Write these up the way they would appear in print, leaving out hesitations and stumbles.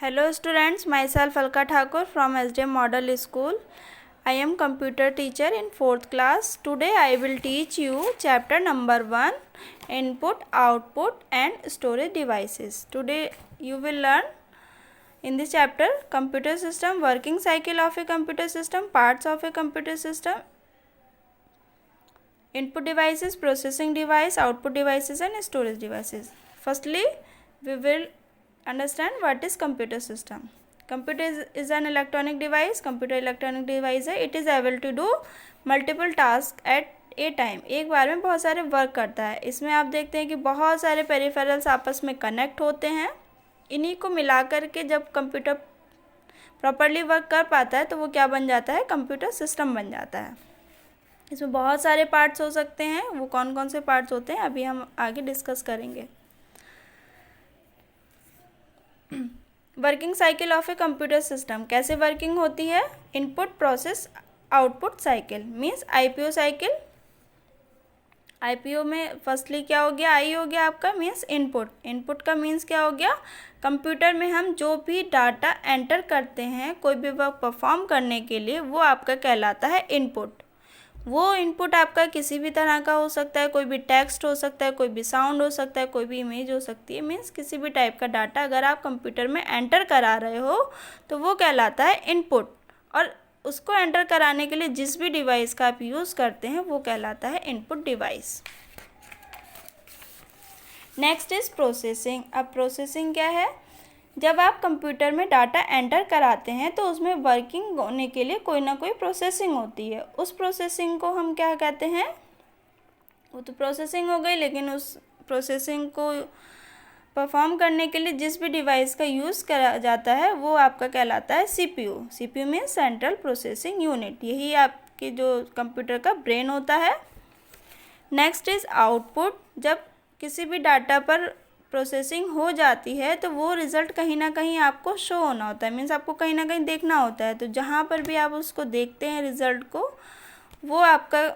Hello students, myself Alka Thakur from SDM Model School. I am computer teacher in 4th class. Today I will teach you chapter number 1, input, output and storage devices. Today you will learn in this chapter computer system, working cycle of a computer system, parts of a computer system, input devices, processing device, output devices and storage devices. Firstly, we will understand what is computer system. Computer is an electronic device. Computer electronic device है. It is able to do multiple tasks at a time. एक बार में बहुत सारे work करता है. इसमें आप देखते हैं कि बहुत सारे पेरिफेरल्स आपस में कनेक्ट होते हैं. इन्हीं को मिला करके जब कंप्यूटर प्रॉपरली वर्क कर पाता है तो वो क्या बन जाता है, कंप्यूटर सिस्टम बन जाता है. इसमें बहुत सारे पार्ट्स हो सकते हैं. वो कौन कौन से पार्ट्स होते हैं अभी हम आगे डिस्कस करेंगे. Working cycle of a computer system कैसे वर्किंग होती है. Input process output cycle means IPO cycle. IPO में फर्स्टली क्या हो गया, आई हो गया आपका मीन्स इनपुट. इनपुट का मीन्स क्या हो गया, कंप्यूटर में हम जो भी डाटा एंटर करते हैं कोई भी वर्क परफॉर्म करने के लिए वो आपका कहलाता है इनपुट. वो इनपुट आपका किसी भी तरह का हो सकता है. कोई भी टेक्स्ट हो सकता है, कोई भी साउंड हो सकता है, कोई भी इमेज हो सकती है. मीन्स किसी भी टाइप का डाटा अगर आप कंप्यूटर में एंटर करा रहे हो तो वो कहलाता है इनपुट. और उसको एंटर कराने के लिए जिस भी डिवाइस का आप यूज़ करते हैं वो कहलाता है input device. Next is processing. अब प्रोसेसिंग क्या है, जब आप कंप्यूटर में डाटा एंटर कराते हैं तो उसमें वर्किंग होने के लिए कोई ना कोई प्रोसेसिंग होती है. उस प्रोसेसिंग को हम क्या कहते हैं, वो तो प्रोसेसिंग हो गई, लेकिन उस प्रोसेसिंग को परफॉर्म करने के लिए जिस भी डिवाइस का यूज़ करा जाता है वो आपका कहलाता है CPU. CPU means central processing unit. यही आपके जो कंप्यूटर का ब्रेन होता है. Next is output. जब किसी भी डाटा पर प्रोसेसिंग हो जाती है तो वो रिज़ल्ट कहीं ना कहीं आपको शो होना होता है. मीन्स आपको कहीं ना कहीं देखना होता है. तो जहाँ पर भी आप उसको देखते हैं रिज़ल्ट को, वो आपका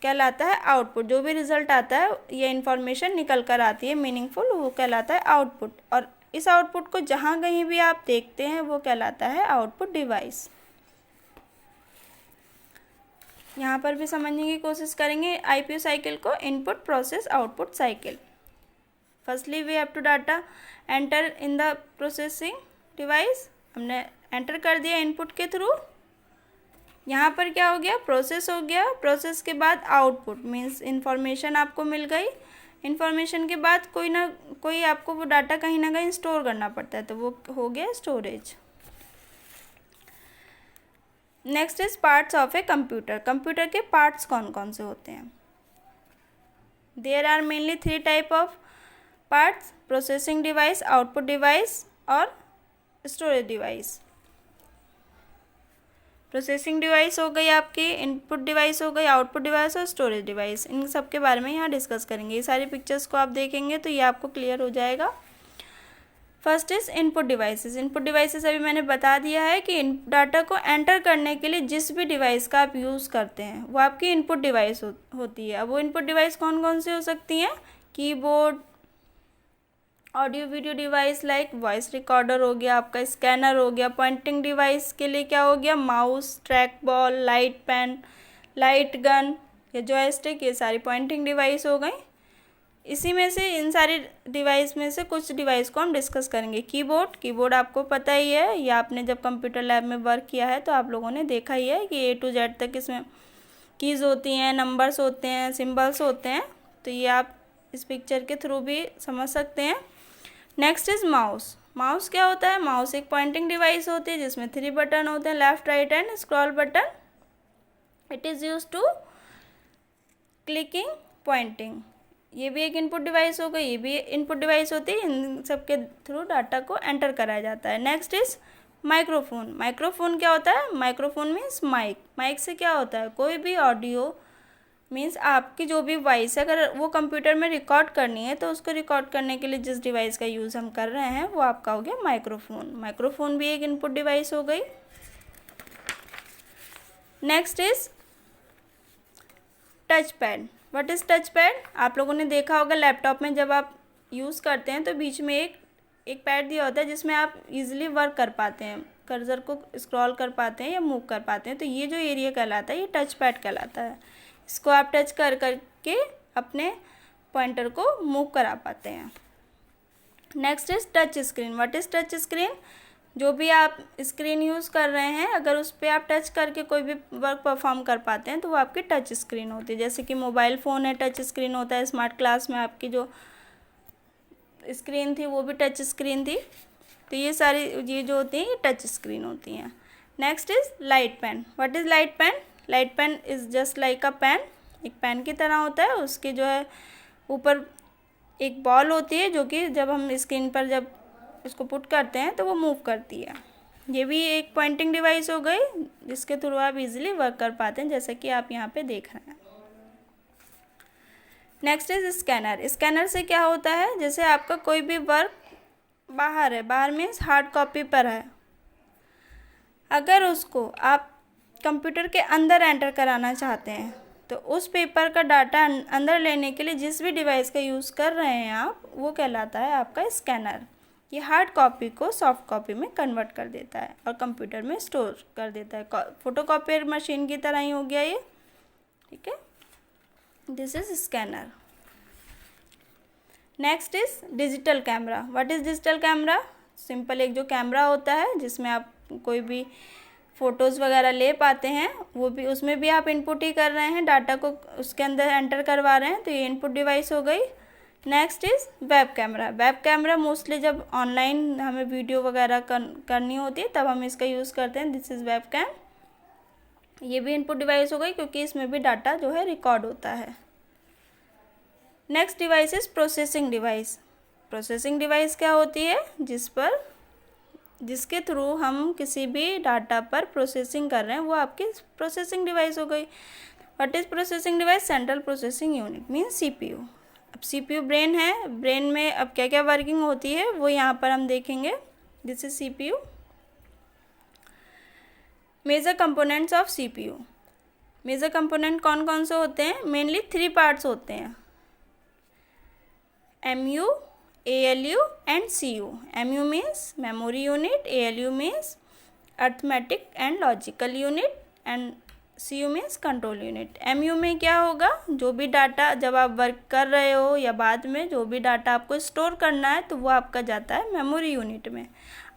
कहलाता है आउटपुट. जो भी रिज़ल्ट आता है ये इन्फॉर्मेशन निकल कर आती है मीनिंगफुल, वो कहलाता है आउटपुट. और इस आउटपुट को जहाँ कहीं भी आप देखते हैं वो कहलाता है आउटपुट डिवाइस. यहाँ पर भी समझने की कोशिश करेंगे आईपीओ साइकिल को. Input process output cycle. Firstly we have to data enter in the processing device. हमने एंटर कर दिया इनपुट के थ्रू. यहाँ पर क्या हो गया, प्रोसेस हो गया. प्रोसेस के बाद आउटपुट मीन्स इन्फॉर्मेशन आपको मिल गई. इन्फॉर्मेशन के बाद कोई ना कोई आपको वो डाटा कहीं ना कहीं स्टोर करना पड़ता है, तो वो हो गया storage. Next is parts of a computer. Computer के पार्ट्स कौन कौन से होते हैं. There are mainly 3 type of parts: processing device, output device और स्टोरेज डिवाइस. प्रोसेसिंग डिवाइस हो गई आपकी, इनपुट डिवाइस हो गई, आउटपुट डिवाइस और स्टोरेज डिवाइस. इन सब के बारे में यहाँ डिस्कस करेंगे. ये सारी पिक्चर्स को आप देखेंगे तो ये आपको क्लियर हो जाएगा. First is input devices. Input devices अभी मैंने बता दिया है कि डाटा को एंटर करने के लिए जिस भी डिवाइस का आप यूज़ करते हैं वो आपकी इनपुट डिवाइस होती है. अब वो इनपुट डिवाइस कौन कौन सी हो सकती हैं, keyboard, audio video device like voice recorder हो गया, आपका स्कैनर हो गया. पॉइंटिंग डिवाइस के लिए क्या हो गया, mouse, track ball, light pen, light gun या जॉयस्टिक. ये सारी पॉइंटिंग डिवाइस हो गई. इसी में से इन सारी डिवाइस में से कुछ डिवाइस को हम डिस्कस करेंगे. कीबोर्ड. कीबोर्ड आपको पता ही है, या आपने जब कंप्यूटर लैब में वर्क किया है तो आप लोगों ने देखा ही है कि A to Z तक इसमें कीज़ होती हैं, नंबर्स होते हैं, सिम्बल्स होते हैं. तो ये आप इस पिक्चर के थ्रू भी समझ सकते हैं. Next is mouse. माउस क्या होता है, माउस एक पॉइंटिंग डिवाइस होती है जिसमें 3 बटन होते हैं, left, right and scroll button. It is use to clicking, pointing. ये भी एक इनपुट डिवाइस हो गई, ये भी इनपुट डिवाइस होती है. इन सब के थ्रू डाटा को एंटर कराया जाता है. Next is microphone. माइक्रोफोन क्या होता है, माइक्रोफोन मीन्स माइक. माइक से क्या होता है, कोई भी ऑडियो मीन्स आपकी जो भी वॉइस है अगर वो कंप्यूटर में रिकॉर्ड करनी है तो उसको रिकॉर्ड करने के लिए जिस डिवाइस का यूज़ हम कर रहे हैं वो आपका हो गया माइक्रोफोन. माइक्रोफोन भी एक इनपुट डिवाइस हो गई. Next is touch pad. What is touch pad. आप लोगों ने देखा होगा लैपटॉप में जब आप यूज़ करते हैं तो बीच में एक एक पैड दिया होता है जिसमें आप इजीली वर्क कर पाते हैं, कर्सर को स्क्रॉल कर पाते हैं या मूव कर पाते हैं। तो ये जो एरिया कहलाता है ये टच पैड कहलाता है। इसको आप टच कर करके अपने पॉइंटर को मूव करा पाते हैं। Next is touch screen. What is touch screen? जो भी आप स्क्रीन यूज़ कर रहे हैं, अगर उस पर आप टच करके कोई भी वर्क परफॉर्म कर पाते हैं तो वो आपकी टच स्क्रीन होती है। जैसे कि मोबाइल फ़ोन है, टच स्क्रीन होता है। स्मार्ट क्लास में आपकी जो स्क्रीन थी वो भी टच स्क्रीन थी। तो ये सारी ये जो होती हैं ये टच स्क्रीन होती हैं। Next is light pen. What is light pen? Light pen is just like a pen, एक पेन की तरह होता है। उसके जो है ऊपर एक बॉल होती है जो कि जब हम स्क्रीन पर जब इसको पुट करते हैं तो वो मूव करती है। ये भी एक पॉइंटिंग डिवाइस हो गई जिसके थ्रू आप इजीली वर्क कर पाते हैं, जैसा कि आप यहाँ पे देख रहे हैं। Next is scanner. स्कैनर से क्या होता है, जैसे आपका कोई भी वर्क बाहर है, बाहर मीन्स हार्ड कॉपी पर है, अगर उसको आप कंप्यूटर के अंदर एंटर कराना चाहते हैं तो उस पेपर का डाटा अंदर लेने के लिए जिस भी डिवाइस का यूज़ कर रहे हैं आप, वो कहलाता है आपका स्कैनर। ये हार्ड कॉपी को सॉफ्ट कॉपी में कन्वर्ट कर देता है और कंप्यूटर में स्टोर कर देता है। फोटोकॉपियर मशीन की तरह ही हो गया ये, ठीक है। This is scanner. Next is digital camera. What is digital camera? Simple एक जो कैमरा होता है जिसमें आप कोई भी फ़ोटोज़ वगैरह ले पाते हैं, वो भी उसमें भी आप इनपुट ही कर रहे हैं, डाटा को उसके अंदर एंटर करवा रहे हैं, तो ये इनपुट डिवाइस हो गई। Next is web camera. Web camera mostly जब ऑनलाइन हमें वीडियो वगैरह करनी होती है तब हम इसका यूज़ करते हैं। This is web cam. ये भी इनपुट डिवाइस हो गई क्योंकि इसमें भी डाटा जो है रिकॉर्ड होता है। Next device is processing device. Processing device क्या होती है? जिसके थ्रू हम किसी भी डाटा पर प्रोसेसिंग कर रहे हैं, वो आपकी प्रोसेसिंग डिवाइस हो गई। What is processing device? Central processing unit means CPU. अब सीपीयू ब्रेन है, ब्रेन में अब क्या क्या वर्किंग होती है वो यहाँ पर हम देखेंगे। This is CPU. Major components of CPU. Major component कौन कौन से होते हैं? मेनली 3 पार्ट्स होते हैं, MU, ALU and CU। MU means memory unit, ALU means arithmetic and logical unit and CU means control unit. MU में क्या होगा? जो भी डाटा जब आप वर्क कर रहे हो या बाद में जो भी डाटा आपको स्टोर करना है तो वो आपका जाता है मेमोरी यूनिट में।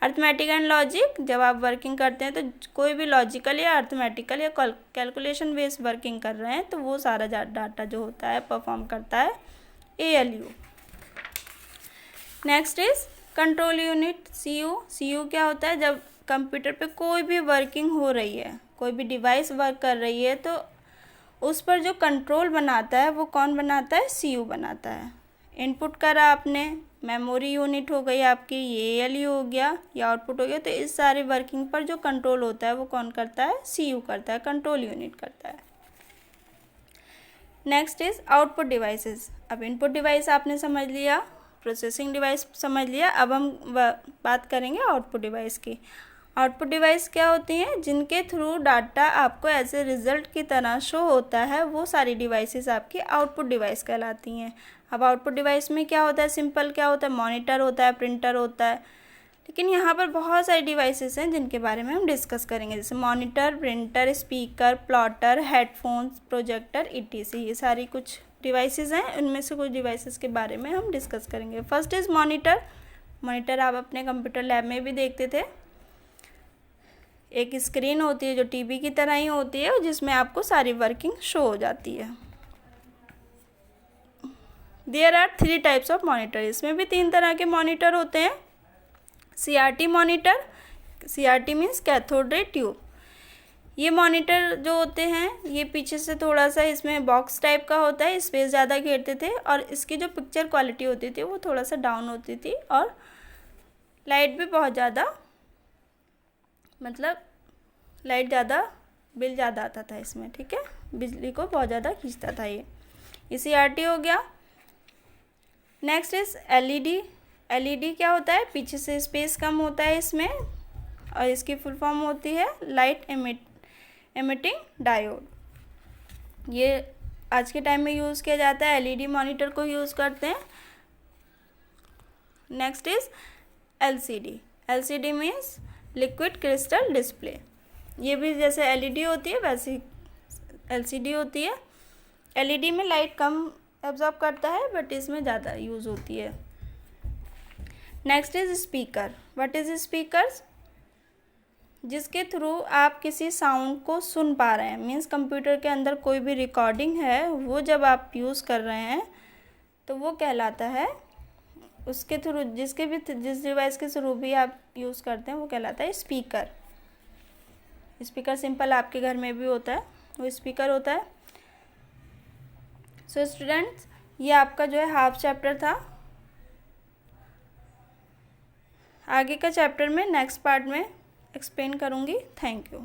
अर्थमेटिक एंड लॉजिक, जब आप वर्किंग करते हैं तो कोई भी लॉजिकल या अर्थमेटिकल या कैलकुलेशन बेस्ड वर्किंग कर रहे हैं तो वो सारा डाटा जो होता है परफॉर्म करता है ALU। Next is control unit CU। CU क्या होता है? जब कंप्यूटर पे कोई भी वर्किंग हो रही है, कोई भी डिवाइस वर्क कर रही है तो उस पर जो कंट्रोल बनाता है वो कौन बनाता है? CU बनाता है। इनपुट करा आपने, मेमोरी यूनिट हो गई आपकी, ये ALU हो गया, या आउटपुट हो गया, तो इस सारी वर्किंग पर जो कंट्रोल होता है वो कौन करता है? CU करता है, कंट्रोल यूनिट करता है। Next is output devices. अब इनपुट डिवाइस आपने समझ लिया, प्रोसेसिंग डिवाइस समझ लिया, अब हम बात करेंगे आउटपुट डिवाइस की। आउटपुट डिवाइस क्या होती हैं? जिनके थ्रू डाटा आपको एज ए रिज़ल्ट की तरह शो होता है, वो सारी डिवाइसेस आपकी आउटपुट डिवाइस कहलाती हैं। अब आउटपुट डिवाइस में क्या होता है? सिंपल क्या होता है? मॉनिटर होता है, प्रिंटर होता है, लेकिन यहाँ पर बहुत सारी डिवाइसेस हैं जिनके बारे में हम डिस्कस करेंगे, जैसे monitor, printer, speaker, plotter, headphones, projector, ETC। ये सारी कुछ डिवाइसेस हैं, उनमें से कुछ डिवाइसेस के बारे में हम डिस्कस करेंगे। First is monitor. मॉनिटर आप अपने कंप्यूटर लैब में भी देखते थे। एक स्क्रीन होती है जो टीवी की तरह ही होती है, जिसमें आपको सारी वर्किंग शो हो जाती है। There are 3 types of monitor. इसमें भी 3 तरह के मॉनिटर होते हैं। CRT monitor, CRT means cathode ray tube. ये मॉनिटर जो होते हैं ये पीछे से थोड़ा सा इसमें बॉक्स टाइप का होता है, स्पेस ज़्यादा घेरते थे, और इसकी जो पिक्चर क्वालिटी होती थी वो थोड़ा सा डाउन होती थी, और लाइट भी बहुत ज़्यादा, मतलब लाइट ज़्यादा, बिल ज़्यादा आता था इसमें, ठीक है, बिजली को बहुत ज़्यादा खींचता था ये CRT हो गया। Next is LED। LED क्या होता है? पीछे से स्पेस कम होता है इसमें, और इसकी फुल फॉर्म होती है लाइट एमिटिंग डायोड। ये आज के टाइम में यूज़ किया जाता है, LED मॉनिटर को यूज़ करते हैं। Next is LCD, LCD means liquid crystal display. ये भी जैसे LED होती है वैसी LCD होती है। LED में लाइट कम एब्जॉर्ब करता है बट इसमें ज़्यादा यूज़ होती है। Next is speaker. What is speakers? जिसके थ्रू आप किसी साउंड को सुन पा रहे हैं, मीन्स कंप्यूटर के अंदर कोई भी रिकॉर्डिंग है वो जब आप यूज़ कर रहे हैं तो वो कहलाता है, उसके थ्रू जिस डिवाइस के थ्रू भी आप यूज़ करते हैं वो कहलाता है स्पीकर। स्पीकर सिंपल आपके घर में भी होता है, वो स्पीकर होता है। सो स्टूडेंट्स, ये आपका जो है हाफ चैप्टर था। आगे का चैप्टर में नेक्स्ट पार्ट में एक्सप्लेन करूँगी। Thank you.